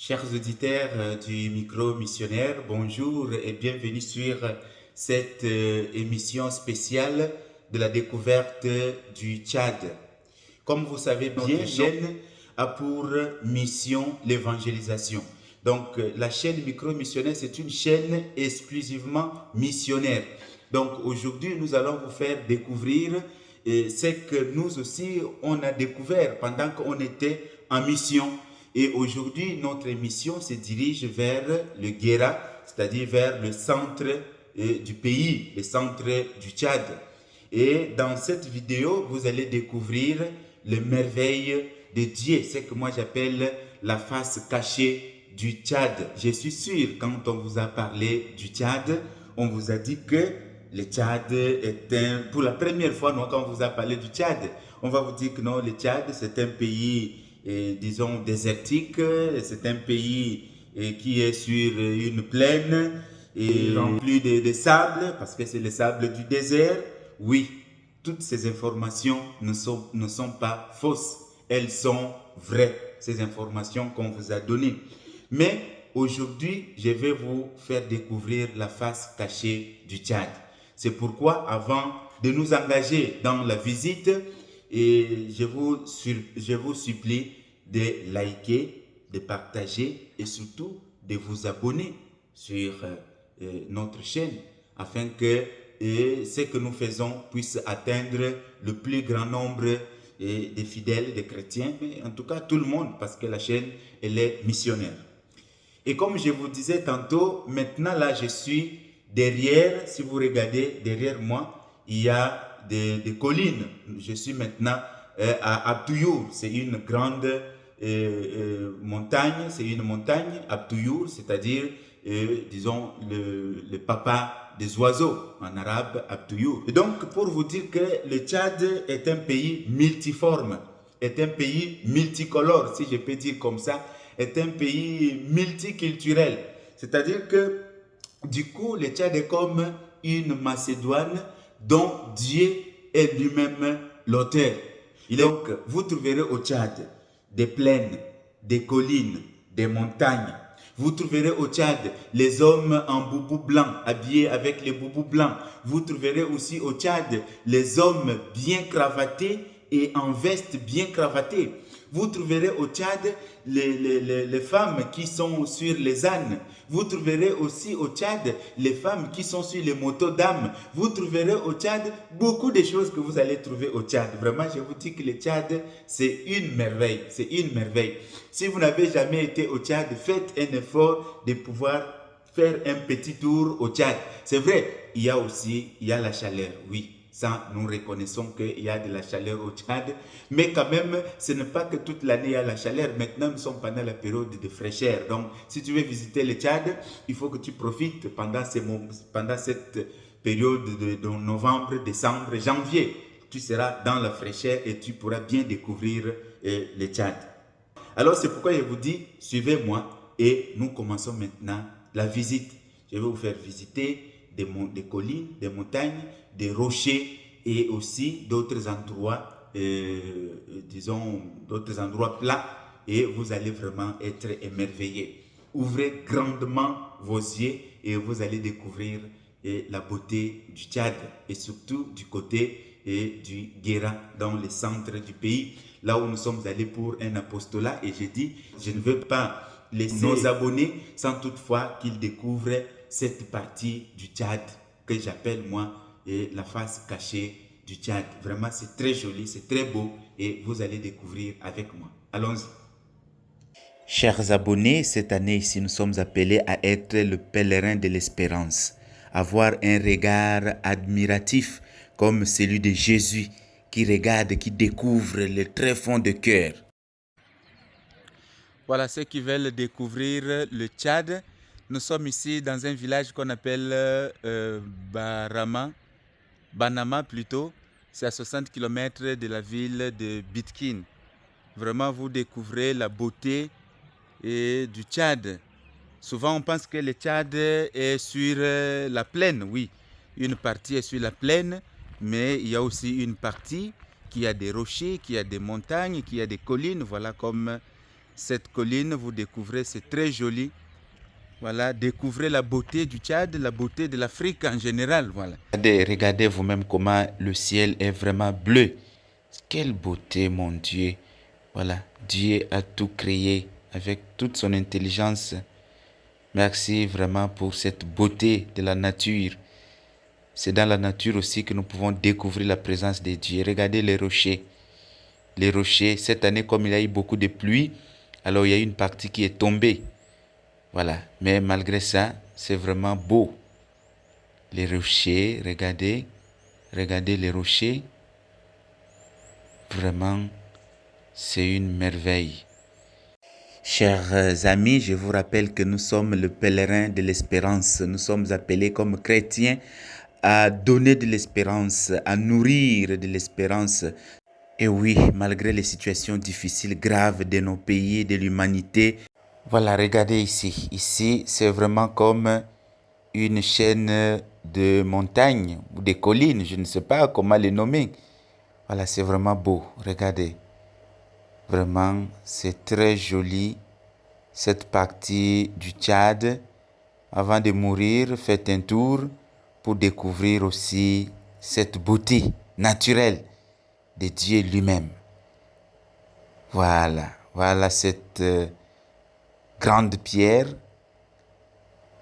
Chers auditeurs du micro missionnaire, bonjour et bienvenue sur cette émission spéciale de la découverte du Tchad. Comme vous savez bien, notre chaîne a pour mission l'évangélisation. Donc la chaîne micro missionnaire, c'est une chaîne exclusivement missionnaire. Donc aujourd'hui, nous allons vous faire découvrir ce que nous aussi, on a découvert pendant qu'on était en mission. Et aujourd'hui, notre émission se dirige vers le Guéra, c'est-à-dire vers le centre du pays, le centre du Tchad. Et dans cette vidéo, vous allez découvrir les merveilles de Dieu, ce que moi j'appelle la face cachée du Tchad. Je suis sûr, quand on vous a parlé du Tchad, on vous a dit que le Tchad est pour la première fois, non, quand on vous a parlé du Tchad, on va vous dire que non, le Tchad, c'est un pays disons, désertique. C'est un pays qui est sur une plaine et rempli de sable, parce que c'est le sable du désert. Oui, toutes ces informations ne sont pas fausses. Elles sont vraies, ces informations qu'on vous a données. Mais aujourd'hui, je vais vous faire découvrir la face cachée du Tchad. C'est pourquoi, avant de nous engager dans la visite, et je vous supplie de liker, de partager et surtout de vous abonner sur notre chaîne afin que ce que nous faisons puisse atteindre le plus grand nombre des fidèles, des chrétiens, mais en tout cas tout le monde, parce que la chaîne, elle est missionnaire. Et comme je vous disais tantôt, maintenant là, je suis derrière, si vous regardez derrière moi, il y a des collines. Je suis maintenant à Abtouyour. C'est une grande montagne, c'est une montagne, Abtouyour, c'est-à-dire, disons, le papa des oiseaux, en arabe, Abtouyour. Et donc, pour vous dire que le Tchad est un pays multiforme, est un pays multicolore, si je peux dire comme ça, est un pays multiculturel. C'est-à-dire que, du coup, le Tchad est comme une Macédoine dont Dieu est lui-même l'auteur. Donc, vous trouverez au Tchad des plaines, des collines, des montagnes. Vous trouverez au Tchad les hommes en boubou blanc, habillés avec les boubous blancs. Vous trouverez aussi au Tchad les hommes bien cravatés et en veste bien cravatée. Vous trouverez au Tchad les femmes qui sont sur les ânes. Vous trouverez aussi au Tchad les femmes qui sont sur les motos d'âmes. Vous trouverez au Tchad beaucoup de choses que vous allez trouver au Tchad. Vraiment, je vous dis que le Tchad, c'est une merveille. C'est une merveille. Si vous n'avez jamais été au Tchad, faites un effort de pouvoir faire un petit tour au Tchad. C'est vrai, il y a la chaleur, oui. Ça, nous reconnaissons qu'il y a de la chaleur au Tchad. Mais quand même, ce n'est pas que toute l'année il y a la chaleur. Maintenant, nous sommes pendant la période de fraîcheur. Donc, si tu veux visiter le Tchad, il faut que tu profites pendant cette période de novembre, décembre, janvier. Tu seras dans la fraîcheur et tu pourras bien découvrir le Tchad. Alors, c'est pourquoi je vous dis, suivez-moi et nous commençons maintenant la visite. Je vais vous faire visiter des collines, des montagnes, des rochers et aussi d'autres endroits, disons, d'autres endroits plats et vous allez vraiment être émerveillés. Ouvrez grandement vos yeux et vous allez découvrir la beauté du Tchad et surtout du côté du Guéra dans le centre du pays, là où nous sommes allés pour un apostolat et j'ai dit, je ne veux pas laisser nos abonnés sans toutefois qu'ils découvrent cette partie du Tchad que j'appelle moi la face cachée du Tchad. Vraiment, c'est très joli, c'est très beau et vous allez découvrir avec moi. Allons-y. Chers abonnés, cette année ici, nous sommes appelés à être le pèlerin de l'espérance, avoir un regard admiratif comme celui de Jésus qui regarde, qui découvre le très fond de cœur. Voilà ceux qui veulent découvrir le Tchad. Nous sommes ici dans un village qu'on appelle Banama plutôt. C'est à 60 km de la ville de Bitkin. Vraiment, vous découvrez la beauté du Tchad. Souvent, on pense que le Tchad est sur la plaine. Oui, une partie est sur la plaine, mais il y a aussi une partie qui a des rochers, qui a des montagnes, qui a des collines. Voilà comme cette colline, vous découvrez, c'est très joli. Voilà, découvrez la beauté du Tchad, la beauté de l'Afrique en général. Voilà. Regardez vous-même comment le ciel est vraiment bleu. Quelle beauté, mon Dieu. Voilà, Dieu a tout créé avec toute son intelligence. Merci vraiment pour cette beauté de la nature. C'est dans la nature aussi que nous pouvons découvrir la présence de Dieu. Regardez les rochers. Les rochers, cette année, comme il y a eu beaucoup de pluie, alors il y a une partie qui est tombée. Voilà, mais malgré ça, c'est vraiment beau. Les rochers, regardez les rochers. Vraiment, c'est une merveille. Chers amis, je vous rappelle que nous sommes le pèlerin de l'espérance. Nous sommes appelés comme chrétiens à donner de l'espérance, à nourrir de l'espérance. Et oui, malgré les situations difficiles, graves de nos pays, de l'humanité, voilà, regardez ici. Ici, c'est vraiment comme une chaîne de montagnes ou de collines. Je ne sais pas comment les nommer. Voilà, c'est vraiment beau. Regardez. Vraiment, c'est très joli. Cette partie du Tchad. Avant de mourir, faites un tour pour découvrir aussi cette beauté naturelle de Dieu lui-même. Voilà. Voilà cette grande pierre,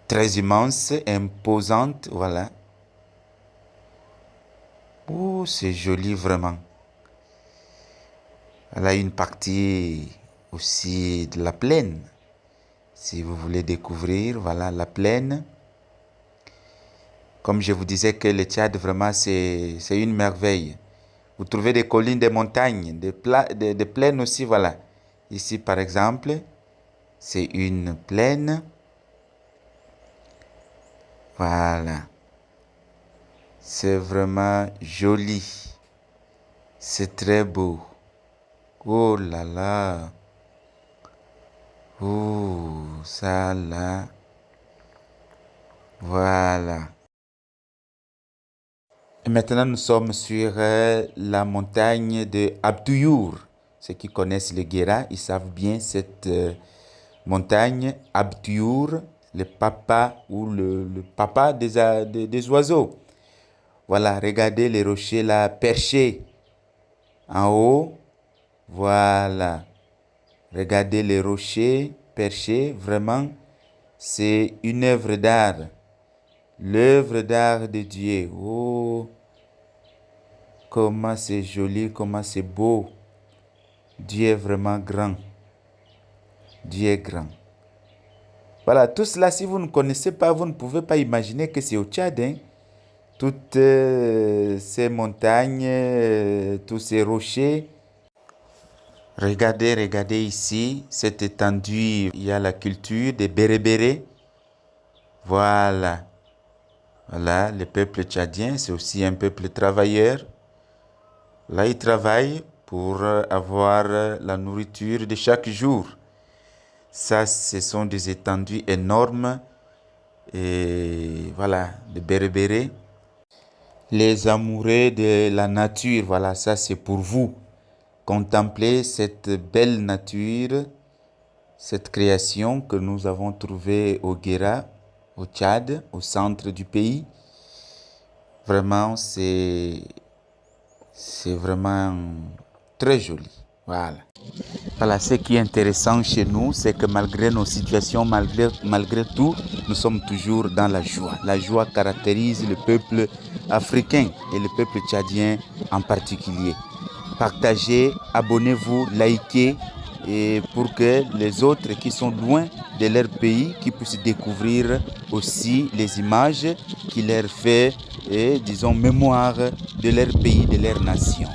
très immense, imposante, voilà. Oh, c'est joli vraiment. Elle a une partie aussi de la plaine. Si vous voulez découvrir, voilà, la plaine. Comme je vous disais que le Tchad, vraiment, c'est une merveille. Vous trouvez des collines, des montagnes, des plaines aussi, voilà. Ici, par exemple, c'est une plaine. Voilà. C'est vraiment joli. C'est très beau. Oh là là. Oh, ça là. Voilà. Et maintenant, nous sommes sur la montagne de Abdouyour. Ceux qui connaissent le Guéra, ils savent bien cette montagne. Abdouyour, le papa ou le papa des oiseaux. Voilà, regardez les rochers là perchés en haut. Voilà. Regardez les rochers perchés. Vraiment, c'est une œuvre d'art. L'œuvre d'art de Dieu. Oh, comment c'est joli, comment c'est beau. Dieu est vraiment grand. Dieu est grand. Voilà, tout cela, si vous ne connaissez pas, vous ne pouvez pas imaginer que c'est au Tchad. Hein? Toutes ces montagnes, tous ces rochers. Regardez ici, cette étendue, il y a la culture des Bérébérés. Voilà. Voilà, le peuple tchadien, c'est aussi un peuple travailleur. Là, ils travaillent pour avoir la nourriture de chaque jour. Ça, ce sont des étendues énormes. Et voilà, les Bérébérés. Les amoureux de la nature, voilà, ça c'est pour vous. Contemplez cette belle nature, cette création que nous avons trouvée au Guéra, au Tchad, au centre du pays. Vraiment, c'est vraiment très joli. Voilà. Voilà, ce qui est intéressant chez nous, c'est que malgré nos situations, malgré tout, nous sommes toujours dans la joie. La joie caractérise le peuple africain et le peuple tchadien en particulier. Partagez, abonnez-vous, likez et pour que les autres qui sont loin de leur pays, qui puissent découvrir aussi les images qui leur fait, disons, mémoire de leur pays, de leur nation.